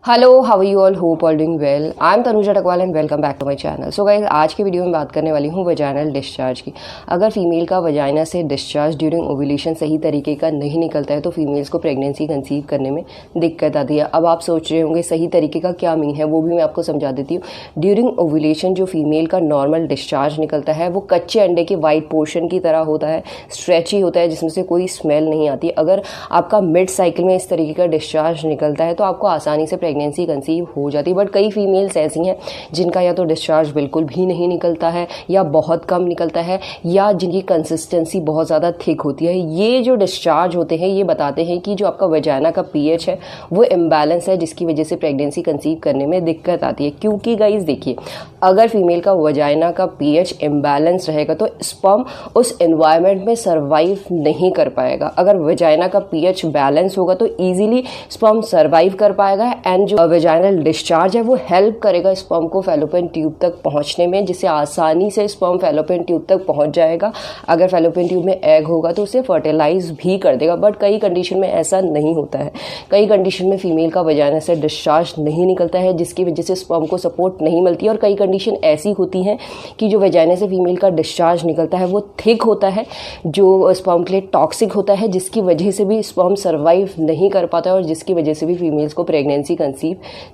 Hello, how are you all? Hope all doing well. I am Tanuja Takwal and welcome back to my channel. So guys, आज की video में बात करने वाली हूँ वजाइनल डिस्चार्ज की। अगर फीमेल का वजाइना से डिस्चार्ज ड्यूरिंग ओव्यूलेशन सही तरीके का नहीं निकलता है तो फीमेल्स को प्रेगनेंसी कंसीव करने में दिक्कत आती है। अब आप सोच रहे होंगे सही तरीके का क्या मीन है, वो भी मैं आपको समझा देती हूँ। ड्यूरिंग ओव्यूलेशन जो फीमेल का नॉर्मल डिस्चार्ज निकलता है वो कच्चे अंडे के वाइट पोर्शन की तरह होता है, स्ट्रेची होता है, जिसमें से कोई स्मेल नहीं आती। अगर आपका मिड साइकिल में इस तरीके का डिस्चार्ज निकलता है तो आपको आसानी से प्रेगनेंसी कंसीव हो जाती है। बट कई फीमेल्स ऐसी हैं जिनका या तो डिस्चार्ज बिल्कुल भी नहीं निकलता है या बहुत कम निकलता है या जिनकी कंसिस्टेंसी बहुत ज़्यादा थिक होती है। ये जो डिस्चार्ज होते हैं ये बताते हैं कि जो आपका वजाइना का पीएच है वो इम्बैलेंस है, जिसकी वजह से प्रेगनेंसी कंसीव करने में दिक्कत आती है। क्योंकि गाइस देखिए, अगर फीमेल का वजाइना का पीएच इम्बैलेंस रहेगा तो स्पर्म उस एनवायरनमेंट में सर्वाइव नहीं कर पाएगा। अगर वजाइना का पीएच बैलेंस होगा तो ईजिली स्पर्म सर्वाइव कर पाएगा एंड जो वजाइनल डिस्चार्ज है वो हेल्प करेगा स्पर्म को फैलोपियन ट्यूब तक पहुंचने में, जिससे आसानी से स्पर्म फैलोपियन ट्यूब तक पहुंच जाएगा। अगर फैलोपियन ट्यूब में एग होगा तो उसे फर्टिलाइज भी कर देगा। बट कई कंडीशन में ऐसा नहीं होता है। कई कंडीशन में फीमेल का वजाइना से डिस्चार्ज नहीं निकलता है, जिसकी वजह से स्पर्म को सपोर्ट नहीं मिलती है। और कई कंडीशन ऐसी होती हैं कि जो वजाइना से फीमेल का डिस्चार्ज निकलता है वो थिक होता है, जो स्पर्म के लिए टॉक्सिक होता है, जिसकी वजह से भी स्पर्म सर्वाइव नहीं कर पाता है और जिसकी वजह से भी फीमेल्स को प्रेगनेंसी कंसीव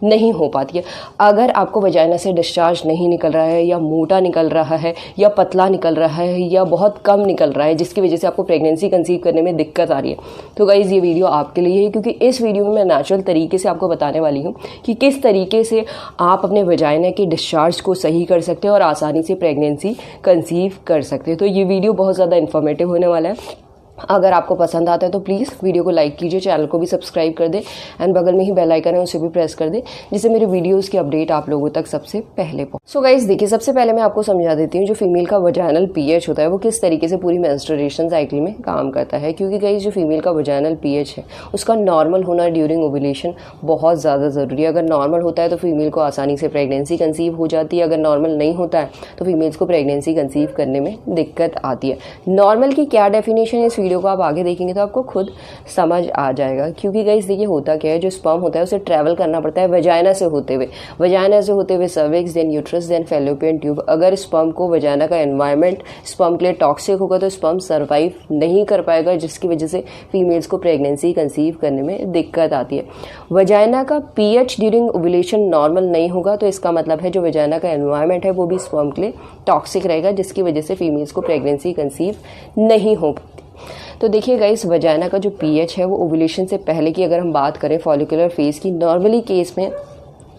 नहीं हो पाती है। अगर आपको वजाइना से डिस्चार्ज नहीं निकल रहा है या मोटा निकल रहा है या पतला निकल रहा है या बहुत कम निकल रहा है, जिसकी वजह से आपको प्रेगनेंसी कंसीव करने में दिक्कत आ रही है, तो गाइज ये वीडियो आपके लिए है। क्योंकि इस वीडियो में मैं नेचुरल तरीके से आपको बताने वाली हूँ कि किस तरीके से आप अपने वजाइना के डिस्चार्ज को सही कर सकते हैं और आसानी से प्रेगनेंसी कंसीव कर सकते हैं। तो ये वीडियो बहुत ज़्यादा इन्फॉर्मेटिव होने वाला है। अगर आपको पसंद आता है तो प्लीज़ वीडियो को लाइक कीजिए, चैनल को भी सब्सक्राइब कर दें एंड बगल में ही बेल आइकन है उसे भी प्रेस कर दें, जिससे मेरे वीडियोस की अपडेट आप लोगों तक सबसे पहले पहुंचे। सो गाइस देखिए, सबसे पहले मैं आपको समझा देती हूँ जो फीमेल का वजाइनल पीएच होता है वो किस तरीके से पूरी मेंस्ट्रुएशन साइकिल में काम करता है। क्योंकि गाइस जो फीमेल का वजाइनल पीएच है उसका नॉर्मल होना ड्यूरिंग ओव्यूलेशन बहुत ज़्यादा ज़रूरी है। अगर नॉर्मल होता है तो फीमेल को आसानी से प्रेगनेंसी कंसीव हो जाती है। अगर नॉर्मल नहीं होता है तो फीमेल्स को प्रेगनेंसी कंसीव करने में दिक्कत आती है। नॉर्मल की क्या डेफिनेशन है इस वीडियो को आप आगे देखेंगे तो आपको खुद समझ आ जाएगा। क्योंकि गाइस देखिए, होता क्या है, जो स्पर्म होता है उसे ट्रैवल करना पड़ता है वजाइना से होते हुए cervix, then uterus, then fallopian tube. अगर स्पर्म को वजाइना का एनवायरनमेंट स्पर्म के लिए टॉक्सिक होगा तो स्पर्म सर्वाइव नहीं कर पाएगा, जिसकी वजह से फीमेल्स को प्रेगनेंसी कंसीव करने में दिक्कत आती है। वजाइना का पीएच ड्यूरिंग ओव्यूलेशन नॉर्मल नहीं होगा तो इसका मतलब है जो वजाइना का एनवायरनमेंट है वो भी स्पर्म के लिए टॉक्सिक रहेगा, जिसकी वजह से फीमेल्स को प्रेगनेंसी कंसीव नहीं हो पाती। तो देखिए गाइस, वजाइना का जो पीएच है वो ओव्यूलेशन से पहले की अगर हम बात करें फॉलिकुलर फेज की, नॉर्मली केस में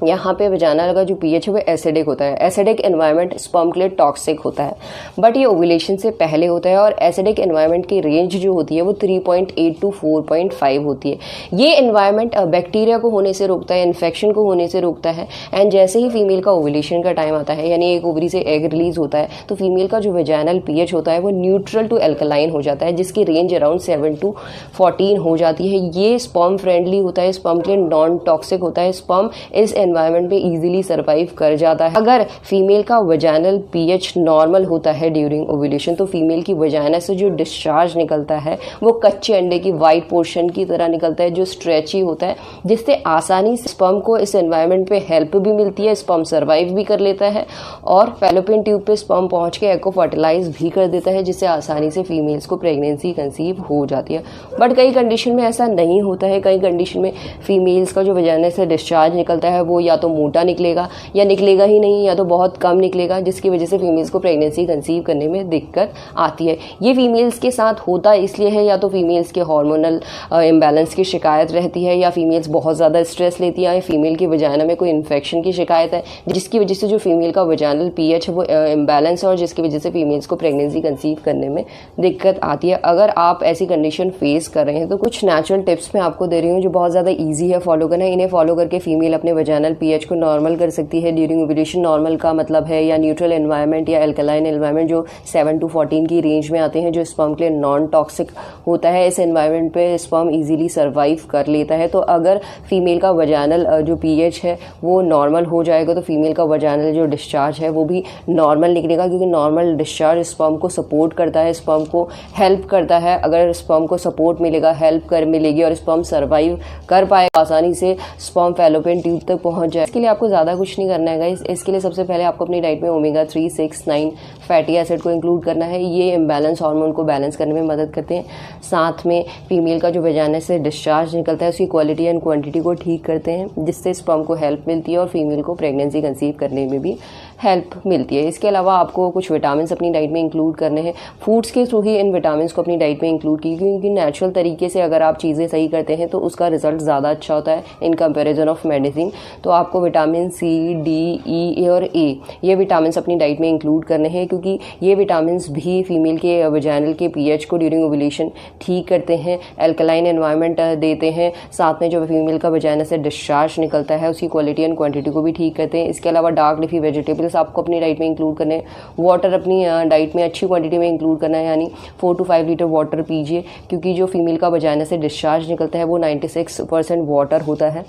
यहाँ पे वजाइना का जो पीएच है वो एसिडिक होता है। एसिडिक एनवायरनमेंट स्पर्म के लिए टॉक्सिक होता है, बट ये ओव्यूलेशन से पहले होता है। और एसिडिक एनवायरनमेंट की रेंज जो होती है वो 3.8 टू 4.5 होती है। ये एनवायरनमेंट बैक्टीरिया को होने से रोकता है, इन्फेक्शन को होने से रोकता है। एंड जैसे ही फीमेल का ओव्यूलेशन का टाइम आता है, यानी एक ओवरी से एग रिलीज होता है, तो फीमेल का जो वजाइनल पीएच होता है वो न्यूट्रल टू एल्कलाइन हो जाता है, जिसकी रेंज अराउंड 7 टू 14 हो जाती है। ये स्पर्म फ्रेंडली होता है, स्पर्म के लिए नॉन टॉक्सिक होता है। स्पर्म इस एनवायरनमेंट में इजीली सर्वाइव कर जाता है। अगर फीमेल का वजाइनल पीएच नॉर्मल होता है ड्यूरिंग ओव्यूलेशन तो फीमेल की वजाइना से जो डिस्चार्ज निकलता है वो कच्चे अंडे की वाइट पोर्शन की तरह निकलता है, जो स्ट्रेची होता है, जिससे आसानी से स्पर्म को इस एनवायरनमेंट पे हेल्प भी मिलती है, स्पर्म सर्वाइव भी कर लेता है और फैलोपियन ट्यूब पे स्पर्म पहुंच के एग को फर्टिलाइज भी कर देता है, जिससे आसानी से फीमेल्स को प्रेगनेंसी कंसीव हो जाती है। बट कई कंडीशन में ऐसा नहीं होता है। कई कंडीशन में फीमेल्स का जो वजाइना से डिस्चार्ज निकलता है वो या तो मोटा निकलेगा या निकलेगा ही नहीं, या तो बहुत कम निकलेगा, जिसकी वजह से फीमेल्स को प्रेगनेंसी कंसीव करने में दिक्कत आती है। ये फीमेल्स के साथ होता इसलिए है या तो फीमेल्स के हार्मोनल इम्बैलेंस की शिकायत रहती है, या फीमेल्स बहुत ज़्यादा स्ट्रेस लेती है, या फीमेल की वजाइना में कोई इन्फेक्शन की शिकायत है, जिसकी वजह से जो फीमेल का वजाइनल पीएच है वो इम्बैलेंस है और जिसकी वजह से फीमेल्स को प्रेगनेंसी कंसीव करने में दिक्कत आती है। अगर आप ऐसी कंडीशन फेस कर रहे हैं तो कुछ नेचुरल टिप्स मैं आपको दे रही हूँ जो बहुत ज़्यादा ईजी है फॉलो करना। इन्हें फॉलो करके फीमेल अपने वजाइनल वजाइनल पीएच को नॉर्मल कर सकती है ड्यूरिंग ओव्यूलेशन। नॉर्मल का मतलब है या न्यूट्रल एनवायरनमेंट या एल्कलाइन एनवायरनमेंट जो 7 to 14 की रेंज में आते हैं, जो स्पर्म के लिए नॉन टॉक्सिक होता है। इस एनवायरनमेंट पे स्पर्म इजीली सर्वाइव कर लेता है। तो अगर फीमेल का वजाइनल जो पीएच है वो नॉर्मल हो जाएगा तो फीमेल का वजाइनल जो डिस्चार्ज है वो भी नॉर्मल निकलेगा, क्योंकि नॉर्मल डिस्चार्ज स्पर्म को सपोर्ट करता है, स्पर्म को हेल्प करता है। अगर स्पर्म को सपोर्ट मिलेगा, हेल्प मिलेगी और स्पर्म सर्वाइव कर पाएगा, आसानी से स्पर्म फैलोपियन ट्यूब तक पहुंच जाए। इसके लिए आपको ज़्यादा कुछ नहीं करना है गाइस। इसके लिए सबसे पहले आपको अपनी डाइट में ओमेगा 3, 6, 9 फैटी एसिड को इंक्लूड करना है। ये इम्बैलेंस हार्मोन को बैलेंस करने में मदद करते हैं। साथ में फीमेल का जो वजाइना से डिस्चार्ज निकलता है उसकी क्वालिटी एंड क्वांटिटी को ठीक करते हैं, जिससे स्पर्म को हेल्प मिलती है और फीमेल को प्रेगनेंसी कंसीव करने में भी हेल्प मिलती है। इसके अलावा आपको कुछ विटामिन अपनी डाइट में इंक्लूड करने हैं। फूड्स के थ्रू ही इन विटामिन को अपनी डाइट में इंक्लूड कीजिए, क्योंकि नेचुरल तरीके से अगर आप चीज़ें सही करते हैं तो उसका रिजल्ट ज़्यादा अच्छा होता है इन कंपैरिजन ऑफ मेडिसिन। तो आपको विटामिन सी, डी, ई और ए ये विटामिन अपनी डाइट में इंक्लूड करने हैं, क्योंकि ये विटामिन भी फीमेल के वजाइनल के पीएच को ड्यूरिंग ओव्यूलेशन ठीक करते हैं, एल्कलाइन एनवायरनमेंट देते हैं। साथ में जो फीमेल का वजाइना से डिस्चार्ज निकलता है उसकी क्वालिटी एंड क्वांटिटी को भी ठीक करते हैं। इसके अलावा डार्क लीफी वेजिटेबल्स आपको अपनी डाइट में इंक्लूड करने हैं। वाटर अपनी डाइट में अच्छी क्वांटिटी में इंक्लूड करना है, यानी 4 to 5 लीटर वाटर पीजिए, क्योंकि जो फीमेल का वजाइना से डिस्चार्ज निकलता है वो 96% वाटर होता है।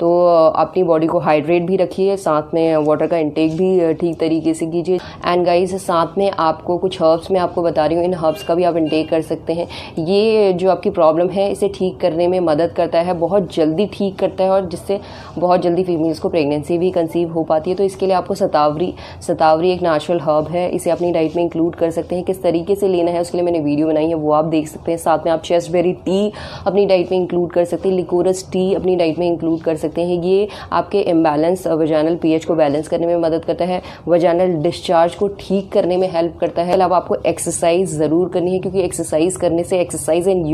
तो अपनी बॉडी को हाइड्रेट भी रखिए, साथ में वाटर का इंटेक भी ठीक तरीके से कीजिए। एंड गाइस साथ में आपको कुछ हर्ब्स मैं आपको बता रही हूँ, इन हर्ब्स का भी आप इंटेक कर सकते हैं। ये जो आपकी प्रॉब्लम है इसे ठीक करने में मदद करता है, बहुत जल्दी ठीक करता है, और जिससे बहुत जल्दी फीमेल्स को प्रेगनेंसी भी कंसीव हो पाती है। तो इसके लिए आपको सतावरी एक नेचुरल हर्ब है, इसे अपनी डाइट में इंक्लूड कर सकते हैं। किस तरीके से लेना है उसके लिए मैंने वीडियो बनाई है, वो आप देख सकते हैं। साथ में आप चेस्टबेरी टी अपनी डाइट में इंक्लूड कर सकते हैं, लिकोरस टी अपनी डाइट में इंक्लूड कर सकते हैं। ये आपके इम्बैलेंस वजाइनल पीएच को बैलेंस करने में मदद करता है, वजाइनल डिस्चार्ज को ठीक करने में हेल्प करता है। अब आपको एक्सरसाइज ज़रूर करनी है, क्योंकि एक्सरसाइज करने से एक्सरसाइज एंड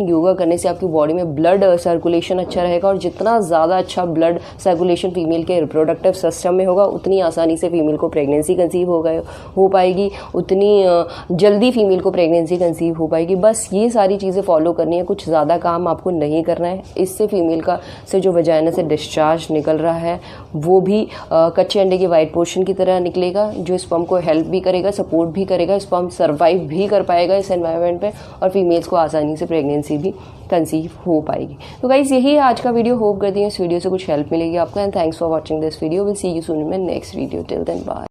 योगा करने से आपकी बॉडी में ब्लड सर्कुलेशन अच्छा रहेगा, और जितना ज़्यादा अच्छा ब्लड सर्कुलेशन फीमेल के रिप्रोडक्टिव सिस्टम में होगा उतनी आसानी से फीमेल को प्रेगनेंसी कंसीव हो पाएगी, उतनी जल्दी फीमेल को प्रेगनेंसी कंसीव हो पाएगी। बस ये सारी चीज़ें फॉलो करनी है, कुछ ज़्यादा काम आपको नहीं करना है। इससे फीमेल का से जो वजाइना से डिस्चार्ज निकल रहा है वो भी कच्चे अंडे के वाइट पोर्शन की तरह निकलेगा, जो स्पर्म को हेल्प भी करेगा, सपोर्ट भी करेगा, स्पर्म सर्वाइव भी कर पाएगा इस एनवायरनमेंट पे, और फीमेल्स को आसानी से प्रेगनेंसी भी कंसीव हो पाएगी। तो गाइस यही है आज का वीडियो। होप करती हूँ इस वीडियो से कुछ हेल्प मिलेगी आपको, and thanks for watching this video. Will see you soon in my next video. Till then bye.